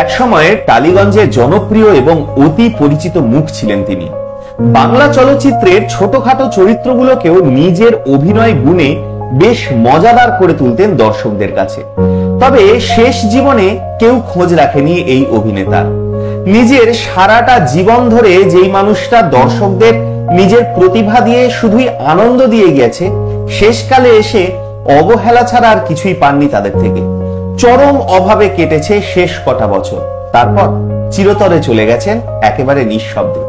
এক সময়ে টালিগঞ্জের জনপ্রিয় এবং অতি পরিচিত মুখ ছিলেন তিনি। বাংলা চলচ্চিত্রের ছোটখাটো চরিত্রগুলোকেও নিজের অভিনয় গুণে বেশ মজাদার করে তুলতেন দর্শকদের কাছে। তবে শেষ জীবনে কেউ খোঁজ রাখেনি এই অভিনেতার। নিজের সারাটা জীবন ধরে যেই মানুষটা দর্শকদের নিজের প্রতিভা দিয়ে শুধুই আনন্দ দিয়ে গেছে, শেষকালে এসে অবহেলা ছাড়া আর কিছুই পাননি তাদের থেকে। চরম অভাবে কেটেছে শেষ কটা বছর, তারপর চিরতরে চলে গেছেন একেবারে নিঃশব্দে।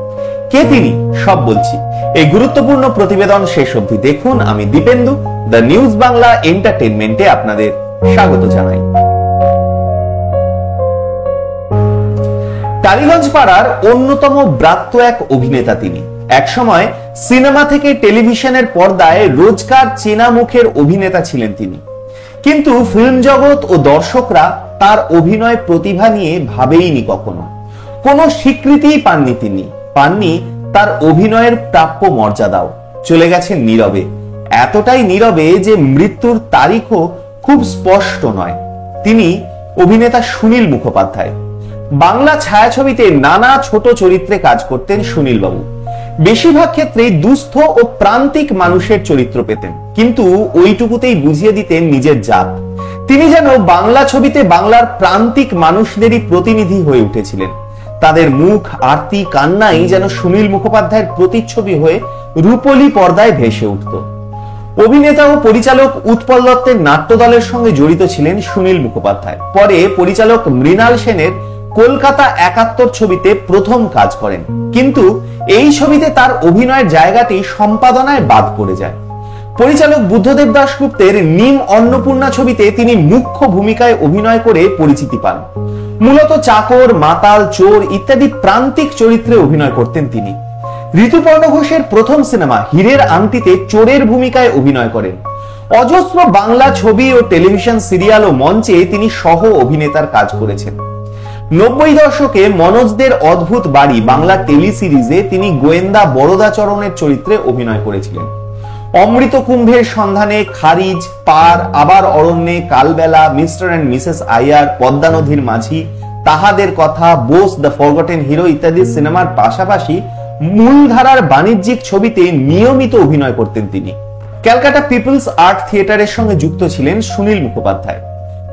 কে তিনি সব বলছি। এই গুরুত্বপূর্ণ প্রতিবেদন শেষ অবধি দেখুন। আমি দীপেন্দু, দ্য নিউজ বাংলা এন্টারটেইনমেন্টে আপনাদের স্বাগত জানাই। টালিগঞ্জ পাড়ার অন্যতম ব্রাত্য এক অভিনেতা তিনি। একসময় সিনেমা থেকে টেলিভিশনের পর্দায় রোজকার চেনা মুখের অভিনেতা ছিলেন তিনি। কিন্তু ফিল্ম জগৎ ও দর্শকরা তার অভিনয় প্রতিভা নিয়ে ভাবেইনি কখনো। কোনো স্বীকৃতিই পাননি তিনি, পাননি তার অভিনয়ের প্রাপ্য মর্যাদাও। চলে গেছেন নীরবে, এতটাই নীরবে যে মৃত্যুর তারিখও খুব স্পষ্ট নয়। তিনি অভিনেতা সুনীল মুখোপাধ্যায়। বাংলা ছায়াছবিতে নানা ছোট চরিত্রে কাজ করতেন সুনীল বাবু। বেশিরভাগ ক্ষেত্রেই দুস্থ ও প্রান্তিক মানুষের চরিত্র পেতেন, কিন্তু ওইটুকুতেই বুঝিয়ে দিতেন নিজের জাত। তিনি যেন বাংলা ছবিতে বাংলার প্রান্তিক মানুষদেরই প্রতিনিধি হয়ে উঠেছিলেন। তাদের মুখ, আরতি, কান্নাই যেন সুনীল মুখোপাধ্যায়ের প্রতিচ্ছবি হয়ে রূপলী পর্দায় ভেসে উঠত। অভিনেতা ও পরিচালক উৎপল দত্তের নাট্যদলের সঙ্গে জড়িত ছিলেন সুনীল মুখোপাধ্যায়। পরে পরিচালক মৃণাল সেনের কলকাতা ৭১ ছবিতে প্রথম কাজ করেন, কিন্তু এই ছবিতে তার অভিনয়ের জায়গাটি সম্পাদনায় বাদ পড়ে যায়। পরিচালক বুদ্ধদেব দাশগুপ্তের নিম অন্নপূর্ণা ছবিতে তিনি মুখ্য ভূমিকায় অভিনয় করে পরিচিতি পান। মূলত চাকর, মাতাল, চোর ইত্যাদি প্রান্তিক চরিত্রে অভিনয় করতেন তিনি। ঋতুপর্ণ ঘোষের প্রথম সিনেমা হীরের আংটিতে চোরের ভূমিকায় অভিনয় করেন। অজস্র বাংলা ছবি ও টেলিভিশন সিরিয়াল ও মঞ্চে তিনি সহ অভিনেতার কাজ করেছেন। ৯০ দশকে মনোজদের অদ্ভুত বাড়ি বাংলা টেলি সিরিজে তিনি গোয়েন্দা বরদাচরণের চরিত্রে অভিনয় করেছিলেন। অমৃত কুম্ভের সন্ধানে, খারিজ, Paar, Abar Aranye, Kalbela, Mr and Mrs Iyer, Padma Nadir Majhi, তাহাদের কথা, বোস, দ্য ফরগটেন হিরো ইত্যাদি সিনেমার পাশাপাশি মূলধারার বাণিজ্যিক ছবিতে নিয়মিত অভিনয় করতেন তিনি। ক্যালকাটা পিপলস আর্ট থিয়েটারের সঙ্গে যুক্ত ছিলেন সুনীল মুখোপাধ্যায়।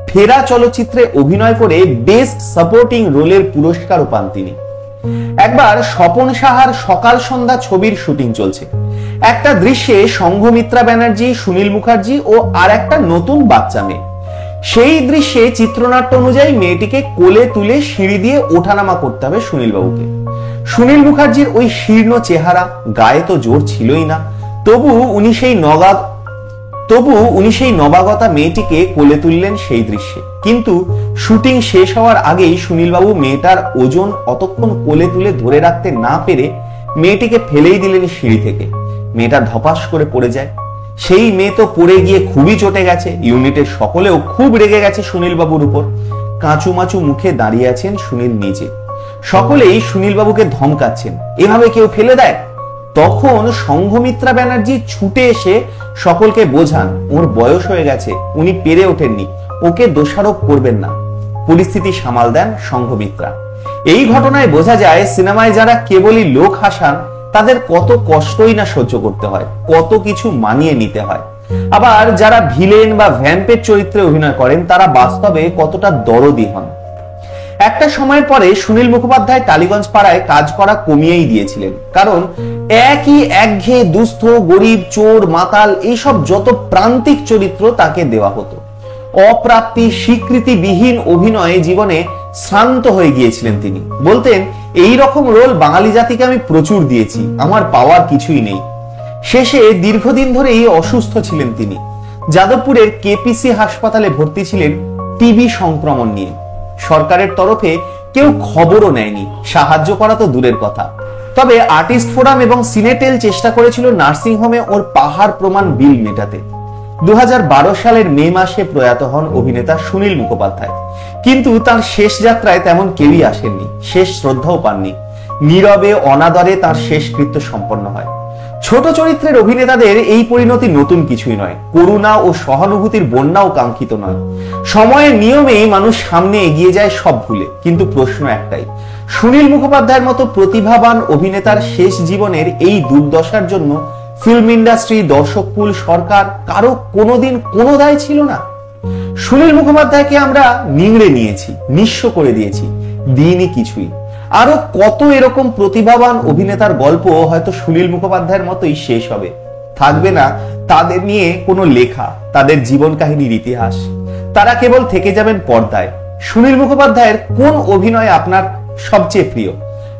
ফেরা চলচ্চিত্রে অভিনয় করে বেস্ট সাপোর্টিং রোলের পুরস্কারও পান তিনি। একবার স্বপন সাহার সকাল সন্ধ্যা ছবির শুটিং চলছে। একটা দৃশ্যে সংঘমিত্রা ব্যানার্জি, সুনীল মুখার্জি ও আর একটা নতুন বাচ্চা মেয়ে। সেই দৃশ্যে চিত্রনাট্য অনুযায়ী মেয়েটিকে কোলে তুলে সিঁড়ি দিয়ে ওঠানামা করতে হবে সুনীল বাবুকে। সুনীল মুখার্জির ওই শীর্ণ চেহারা, গায়ে তো জোর ছিলই না, তবু উনি সেই নবাগতা মেয়েটিকে কোলে তুললেন সেই দৃশ্যে। কিন্তু শুটিং শেষ হওয়ার আগেই সুনীল বাবু মেয়েটার ওজন অতক্ষণ কোলে তুলে ধরে রাখতে না পেরে মেয়েটিকে ফেলেই দিলেন সিঁড়ি থেকে। মেয়েটা ধপাস করে পড়ে যায়। সেই মেয়ে তো পড়ে গিয়ে খুবই চটে গেছে। ইউনিটের সকলেও খুব রেগে গেছে সুনীল বাবুর উপর। কাঁচুমাচু মুখে দাঁড়িয়ে আছেন সুনীল নিজে। সকলেই সুনীল বাবুকে ধমকাচ্ছেন, এভাবে কেউ ফেলে দেয়? তখন সংঘমিত্রা ব্যানার্জি ছুটে এসে সকলকে বোঝান ওর বয়স হয়ে গেছে, উনি পেরে ওঠেননি, ওকে দোষারোপ করবেন না। পরিস্থিতি সামাল দেন সংঘমিত্রা। এই ঘটনায় বোঝা যায় সিনেমায় যারা কেবলই লোক হাসান তাদের কত কষ্টই না সহ্য করতে হয়, কত কিছু মানিয়ে নিতে হয়। আবার যারা ভিলেন বা ভ্যাম্পের চরিত্রে অভিনয় করেন তারা বাস্তবে কতটা দরদি হন। একটা সময়ের পরে সুনীল মুখোপাধ্যায় টালিগঞ্জ পাড়ায় কাজ করা কমিয়েই দিয়েছিলেন, কারণ একই একঘেয়ে দুস্থ, গরিব, চোর, মাতাল এইসব যত প্রান্তিক চরিত্র তাকে দেওয়া হতো। অপ্রাপ্তি, স্বীকৃতিবিহীন অভিনয়ে জীবনে শ্রান্ত হয়ে গিয়েছিলেন তিনি। বলতেন, এই রকম রোল বাঙালি জাতিকে আমি প্রচুর দিয়েছি, আমার পাওয়ার কিছুই নেই। শেষে দীর্ঘদিন ধরেই অসুস্থ ছিলেন তিনি। যাদবপুরের কেপিসি হাসপাতালে ভর্তি ছিলেন টিবি সংক্রমণ নিয়ে। সরকারের তরফে কেউ খবরও নেয়নি, সাহায্য করা তো দূরের কথা। তবে আর্টিস্ট ফোরাম এবং সিনেটেল চেষ্টা করেছিল নার্সিংহোমে ওর পাহাড় প্রমাণ বিল মেটাতে। 2012 সালের মে মাসে প্রয়াত হন অভিনেতা সুনীল মুখোপাধ্যায়। কিন্তু তার শেষ যাত্রায় তেমন কেউই আসেননি, শেষ শ্রদ্ধাও পাননি। নীরবে অনাদরে তার শেষকৃত্য সম্পন্ন হয়। ছোট চরিত্রের অভিনেতাদের এই পরিণতি নতুন কিছুই নয়, করুণা ও সহানুভূতির বন্যাও কাঙ্ক্ষিত নয়। সময়ের নিয়মেই মানুষ সামনে এগিয়ে যায় সব ভুলে, কিন্তু প্রশ্ন একটাই, সুনীল মুখোপাধ্যায়ের মতো প্রতিভাবান অভিনেতার শেষ জীবনের এই দুর্দশার জন্য ফিল্ম ইন্ডাস্ট্রি, দর্শককুল, সরকার কারো কোনোদিন কোনো দায় ছিল না? সুনীল মুখোপাধ্যায়কে আমরা নিংড়ে নিয়েছি, নিঃস্ব করে দিয়েছি, দিইনি কিছুই। আরো কত এরকম প্রতিভাবান অভিনেতার গল্প হয়তো সুনীল মুখোপাধ্যায়ের মতোই শেষ হবে, থাকবে না তাদের নিয়ে কোনো লেখা, তাদের জীবন কাহিনীর ইতিহাস। তারা কেবল থেকে যাবেন পর্দায়। সুনীল মুখোপাধ্যায়ের কোন অভিনয় আপনার সবচেয়ে প্রিয়?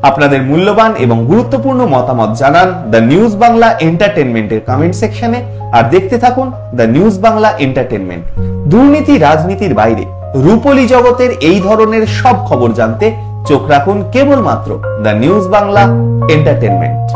আপনাদের মূল্যবান এবং গুরুত্বপূর্ণ মতামত জানান দ্য নিউজ বাংলা এন্টারটেনমেন্টের কমেন্ট সেকশনে। আর দেখতে থাকুন দ্য নিউজ বাংলা এন্টারটেনমেন্ট। দুর্নীতি রাজনীতির বাইরে রূপলী জগতের এই ধরনের সব খবর জানতে চোখ রাখুন কেবলমাত্র দ্য নিউজ বাংলা এন্টারটেনমেন্ট।